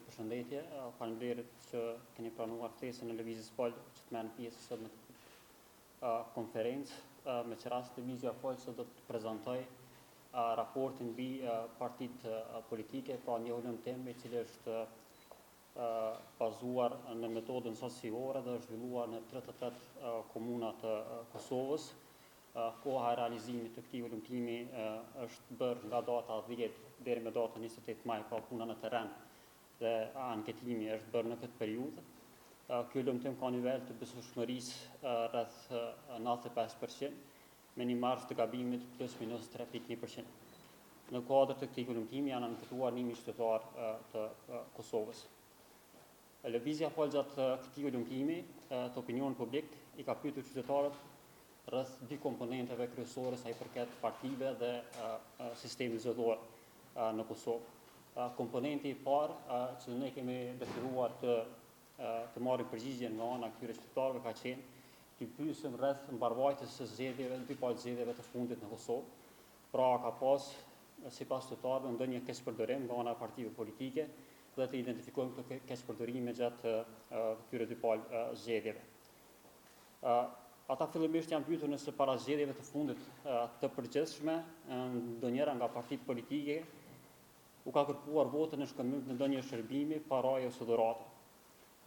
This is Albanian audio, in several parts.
përshëndetje, faleminderit që keni pranuar ftesën e Lëvizjes Fol që të merrni pjesë sot në konferencë. Me që rast Lëvizja Fol sot do të prezantoj raportin mbi partitë politike, pra një ulëm temë i cili është bazuar në metodën sasiore dhe është zhvilluar në 38 komuna të Kosovës. Koha e realizimit të këtij ulëmtimi është bërë nga data 10 deri me datën 28 maj, pra puna në terren dhe anketimi është bërë në këtë periudhë. Ky ulëmtim ka nivel të besueshmërisë rreth 95%, me një marzh të gabimit plus minus 3.1%. Në kuadër të këtij ulëmtimi janë anketuar 1.000 qytetar të Kosovës. Lëvizja Fol gjatë këtij ulëmtimi të opinionit publik i ka pyetur qytetarët rreth dy komponenteve kryesore sa i përket partive dhe sistemit zgjedhor në Kosovë. Komponenti i parë që ne kemi detyruar të marrim përgjigje nga ana këtyre qytetarëve ka qenë të pyesim rreth mbarvajtjes së zgjedhjeve, dy palë zgjedhjeve të fundit në Kosovë. Pra ka pas sipas qytetarëve ndonjë keqpërdorim nga ana e partive politike dhe të identifikojmë këtë keqpërdorime gjatë këtyre dy palë zgjedhjeve. Ata fillimisht janë pyetur nëse para zgjedhjeve të fundit të përgjithshme ndonjëra nga partitë politike u ka kërkuar votën në shkëmbim të ndonjë shërbimi, paraje ose dhurate.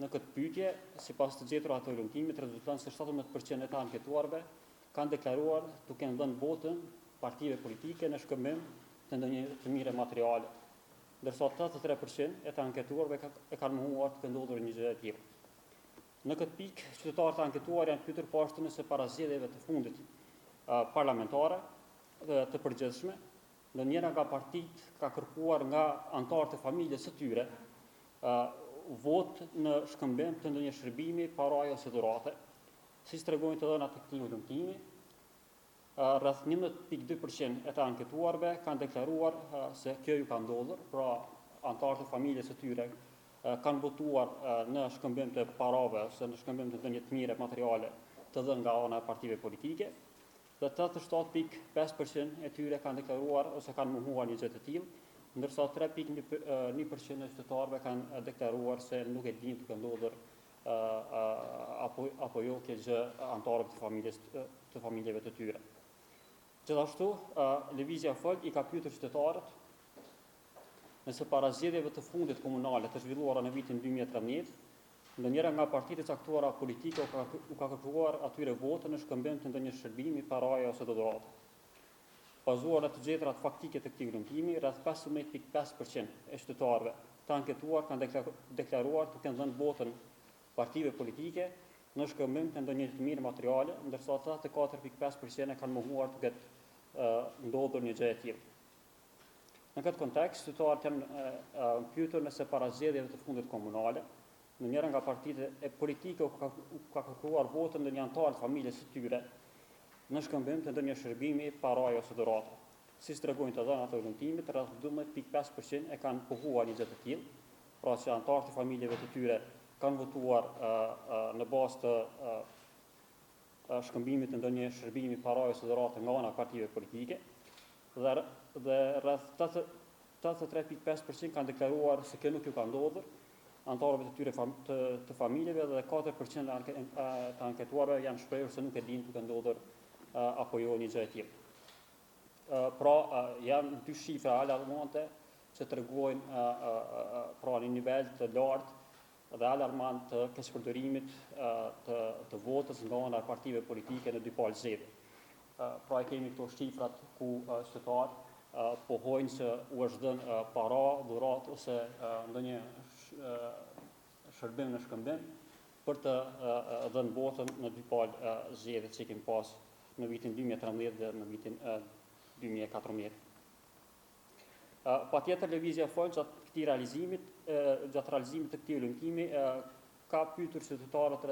Në këtë pyetje, sipas të gjetura të ulëmtimit, rezulton se 17% e të anketuarve kanë deklaruar duke dhënë votën partive politike në shkëmbim të ndonjë të mire materiale, ndërsa 83% e të anketuarve e kanë mohuar të ndodhur një gjë e tillë. Në këtë pikë, qytetarët e anketuar janë pyetur poshtë nëse para zgjedhjeve të fundit parlamentare të përgjithshme, ndonjëra nga partitë ka kërkuar nga anëtarët e familjes së tyre votë në shkëmbim të ndonjë shërbimi, paraje ose dhurate. Siç tregojnë të dhënat të këtij ulëmtimi, rreth 11.2% e të anketuarve kanë deklaruar se kjo ju ka ndodhur, pra anëtarët e familjes së tyre kanë votuar në shkëmbim të parave ose në shkëmbim të ndonjë të mire materiale të dhënë nga ana e partive politike, dhe 87.5% e tyre kanë deklaruar ose kanë mohuar një gjë të tillë, ndërsa 3.1% e qytetarëve kanë deklaruar se nuk e dinë të ndodhur apo jo kjo gjë anëtarëve të familjeve të tyre. Gjithashtu, Lëvizja Fol i ka pyetur qytetarët nëse para zgjedhjeve të fundit komunale të zhvilluara në vitin 2013, ndonjëra nga partitë e caktuara politike u ka kërkuar atyre votën në shkëmbim të ndonjë shërbimi, paraje ose dhurate. Bazuar në të gjetrat faktike të këtij ulëmtimi, rreth 15.5% e qytetarëve të anketuar kanë deklaruar të kenë dhënë votën partive politike në shkëmbim të ndonjë të mirë materiale, ndërsa 84.5% kanë mohuar të ketë ndodhur një gjë e tillë. Në këtë kontekst, qytetarët janë pyetur nëse para zgjedhjeve të fundit komunale, ndonjëra nga partitë e politike u ka kërkuar votën ndonjë anëtar të familjes së tyre në shkëmbim të ndonjë shërbimi, paraje ose dhurate. Siç tregojnë të dhënat e ulëmtimit, rreth 12.5% e kanë pohuar një gjë të tillë, pra që anëtarët e familjeve të tyre kanë votuar në bazë të shkëmbimit të ndonjë shërbimi, paraje ose dhurate nga ana e partive politike, dhe rreth 83.5% kanë deklaruar se kjo nuk ju ka ndodhur anëtarëve të tyre të familjeve, dhe 4% të anketuarve janë shprehur se nuk e dinë të ndodhur apo jo një gjë e tillë. Pra janë dy shifra alarmante që tregojnë pra një nivel të lartë dhe alarmant të keqpërdorimit të votës nga ana e partive politike në dy palë zgjedhje. Pra kemi këto shifrat ku qytetarët pohojnë se u është dhënë para, dhuratë ose ndonjë shërbim në shkëmbim për të dhënë votën në dy palë zgjedhje që kemi pas në vitin 2013 dhe në vitin 2014. Patjetër Lëvizja Fol gjatë realizimit të këtij ulëmtimi ka pyetur qytetarët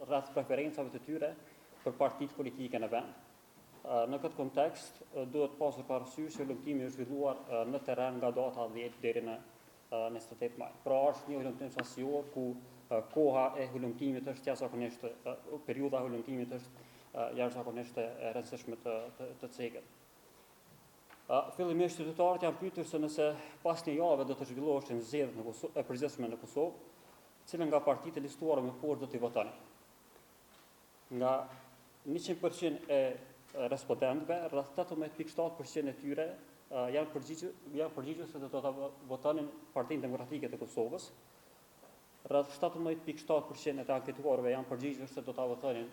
rreth preferencave të tyre për partitë politike në vend. Në këtë kontekst, duhet pasur parasysh se ulëmtimi është zhvilluar në terren nga data 10 deri në 28 maj. Pra është një ulëmtim sasior ku koha e ulëmtimit është jashtëzakonisht, periudha e ulëmtimit është jashtëzakonisht e rëndësishme të cekët. Fillimisht qytetarët janë pyetur se nëse pas një jave do të zhvilloheshin zgjedhjet e përgjithshme në Kosovë, cilën nga partitë e listuara më poshtë do t'i votonin. Nga 100% e respondentëve, rreth 18.7% e tyre janë përgjigjur se do ta votonin Partinë Demokratike të Kosovës. Rreth 17.7% e të anketuarve janë përgjigjur se do ta votonin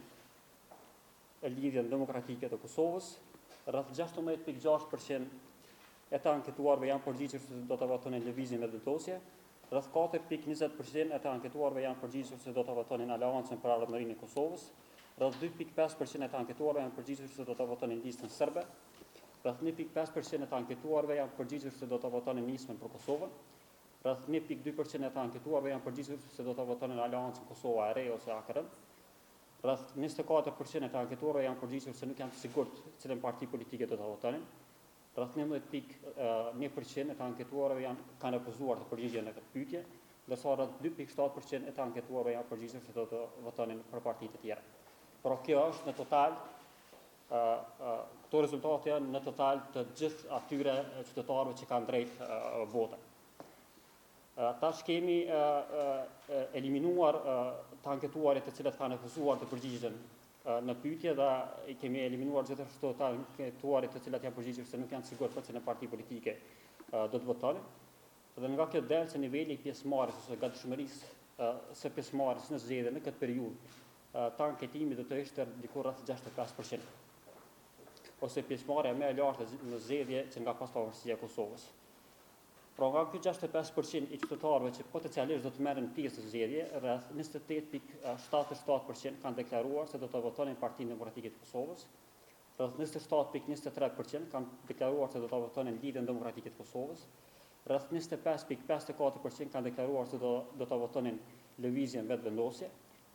Lidhjen Demokratike të Kosovës. Rreth 16.6% e të anketuarve janë përgjigjur se do ta votonin Lëvizjen me vendosje. Rreth 4.20% e të anketuarve janë përgjigjur se do ta votonin Aleancën për Ardhmërinë e Kosovës. Rreth 2.5% e të anketuarve janë përgjigjur se do ta votonin Listën Serbe. Rreth 1.5% e të anketuarve janë përgjigjur se do ta votonin Nismën për Kosovën. Rreth 1.2% e të anketuarve janë përgjigjur se do ta votonin Aleancën Kosova e Re ose AKR. Rreth 24% e të anketuarve janë përgjigjur se nuk janë të sigurt cilën parti politike do ta votonin. Rreth 19.1% e të anketuarve kanë refuzuar të përgjigjen në këtë pyetje, ndërsa rreth 2.7% e të anketuarve janë përgjigjur se do të votonin për partitë të tjera. Por kjo është në total, këto rezultate janë në total të gjithë atyre qytetarëve që kanë drejt vote. Tash kemi eliminuar të anketuarit të cilët kanë refuzuar të përgjigjen në pyetje dhe kemi eliminuar gjithashtu të anketuarit të cilat janë përgjigjur se nuk janë të sigurt për cilën parti politike do të votonin. Dhe nga kjo del se niveli i pjesëmarrjes ose gatishmërisë së pjesëmarrjes në zgjedhje në këtë periudhë të anketimit do të ishte diku rreth 65%, ose pjesëmarrja më e lartë në zgjedhje që nga paspavarësia e Kosovës. Pra nga ky 65% i qytetarëve që potencialisht do të merren pjesë në zgjedhje, rreth 28.77% kanë deklaruar se do të votonin Partinë Demokratike të Kosovës. Rreth 27.23% kanë deklaruar se do të votonin Lidhjen Demokratike të Kosovës. Rreth 25.54% kanë deklaruar se do të votonin Lëvizjen me vendosje.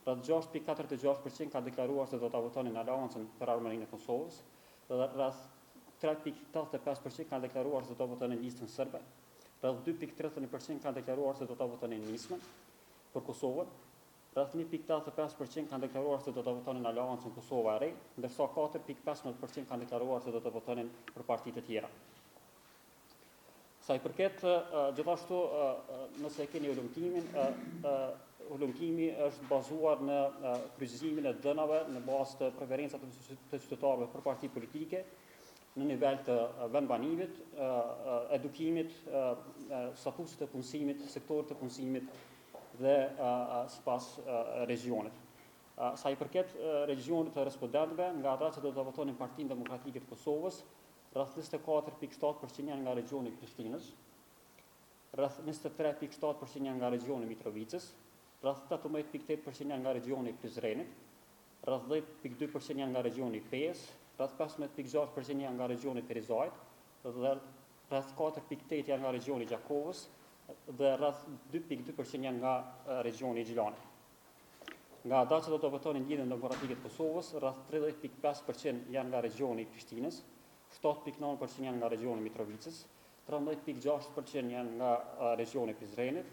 Rreth 6.46% kanë deklaruar se do të votonin Aleancën për Ardhmërinë e Kosovës. Dhe rreth 3.85% kanë deklaruar se do të votonin Listën Serbe. Rreth 2.31% kanë deklaruar se do ta votonin Nismën për Kosovën. Rreth 1.85% kanë deklaruar se do ta votonin Aleancën Kosova e Re, ndërsa 4.15% kanë deklaruar se do të votonin për partitë të tjera. Sa i përket gjithashtu nëse keni ulëmtimin, ulëmtimi është bazuar në kryqëzimin e dënave në bazë të preferencave të qytetarëve për parti politike, në nivel të vendbanimit, edukimit, statusit të punësimit, sektorit të punësimit dhe sipas regionit. Sa i përket regionit të respondentëve, nga ata që do të votonin Partinë Demokratike të Kosovës, rreth 24.7% janë nga regioni i Prishtinës, rreth 23.7% janë nga regioni i Mitrovicës, rreth 18.8% janë nga regioni i Prizrenit, rreth 10.2% janë nga regioni i Pejës, rreth 15.6% janë nga regioni i Ferizajt, dhe rreth 4.8% janë nga regioni i Gjakovës dhe rreth 2.2% janë nga regioni i Gjilanit. Nga ata që do të votonin Lidhjen Demokratike të Kosovës, rreth 30.5% janë nga regioni i Prishtinës, 7.9% janë nga regioni i Mitrovicës, 13.6% janë nga regioni i Prizrenit,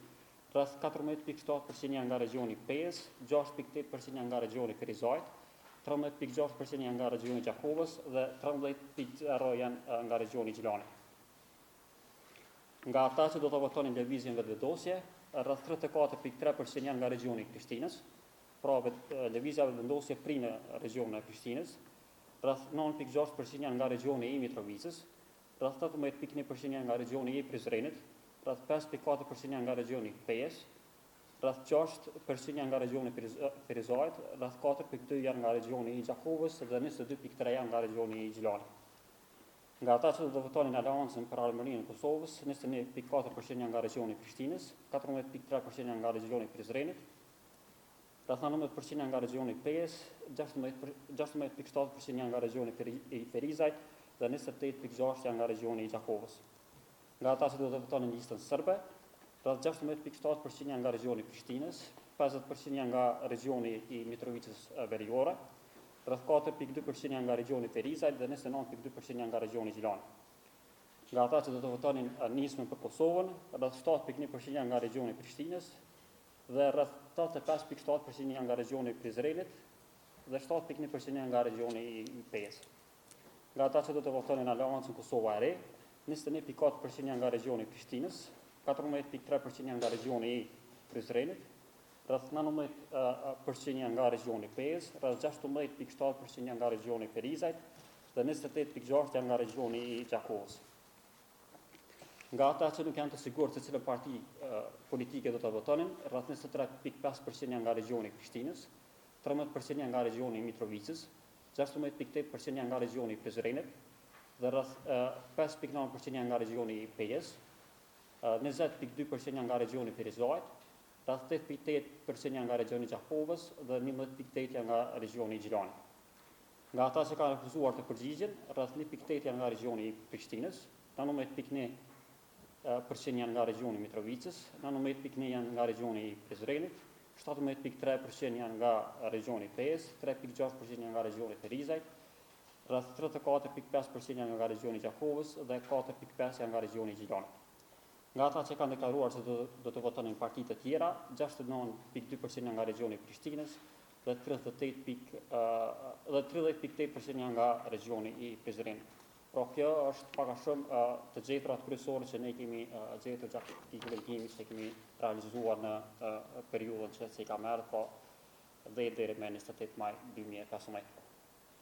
rreth 14.7% janë nga regioni i Pejës, 6.8% janë nga regioni i Ferizajt, 13.6% janë nga regioni i Gjakovës dhe 13.0% janë nga regioni i Gjilanit. Nga ata që do të votonin Lëvizjen me vendosje, rreth 34.3% janë nga regioni i Prishtinës, pra Lëvizja me vendosje prinë regionin e Prishtinës, rreth 9.6% janë nga regioni i Mitrovicës, rreth 18.1% janë nga regioni i Prizrenit, rreth 5.4% janë nga regioni i Pejës, rreth 6% janë nga regioni i Ferizajt, rreth 4.2% janë nga regioni i Gjakovës dhe 22.3% janë nga regioni i Gjilanit. Nga ata që do të votonin Aleancën për Ardhmërinë e Kosovës, 21.4% janë nga regioni i Prishtinës, 14.3% janë nga regioni i Prizrenit, rreth 19% janë nga regioni i Pejës, 16.7% janë nga regioni i Ferizajt dhe 28.6% janë nga regioni i Gjakovës. Nga ata që do të votonin Listën Serbe, rreth 16.7% janë nga regioni i Prishtinës, 50% janë nga regioni i Mitrovicës Veriore, rreth 4.2% janë nga regioni i Ferizajt dhe 29.2% janë nga regioni i Gjilanit. Nga ata që do të votonin Nismën për Kosovën, rreth 7.1% janë nga regioni i Prishtinës dhe rreth 85.7% janë nga regioni i Prizrenit dhe 7.1% janë nga regioni i Pejës. Nga ata që do të votonin Aleancën Kosova e Re, 21.4% janë nga regioni i Prishtinës, 14.3% janë nga regioni i Prizrenit, rreth 19% janë nga regioni i Pezë, rreth 16.7% janë nga regioni i Perizajt dhe 28.6% janë nga regioni i Gjakovës. Nga ata që nuk janë të sigurt se cilën parti politike do të votonin, rreth 23.5% janë nga regioni i Prishtinës, 13% janë nga regioni i Mitrovicës, 16.8% janë nga regioni i Prizrenit dhe rreth 5.9% janë nga regioni i Pezës, 20.2% janë nga regioni i Perizajt, rreth 8.8% janë nga regioni i Gjakovës dhe 11.8% janë nga regioni i Gjilanit. Nga ata që kanë refuzuar të përgjigjen, rreth 1.8% janë nga regioni i Prishtinës, 19.1% janë nga regioni i Mitrovicës, 19.1% janë nga regioni i Prizrenit, 17.3% janë nga regioni i Pezë, 3.6% janë nga regioni i Perizajt, rreth 34.5% janë nga regioni i Gjakovës dhe 4.5% janë nga regioni i Gjilanit. Nga ata që kanë deklaruar se do të votonin partitë të tjera, 69.2% janë nga regioni i Prishtinës dhe 30.8% janë nga regioni i Prizrenit. Pra kjo është pak a shumë të gjeturat kryesore që ne kemi gjetur gjatë këtij kollektivi që kemi realizuar në periudhën që si ka marrë, po deri me 28 maj 2015.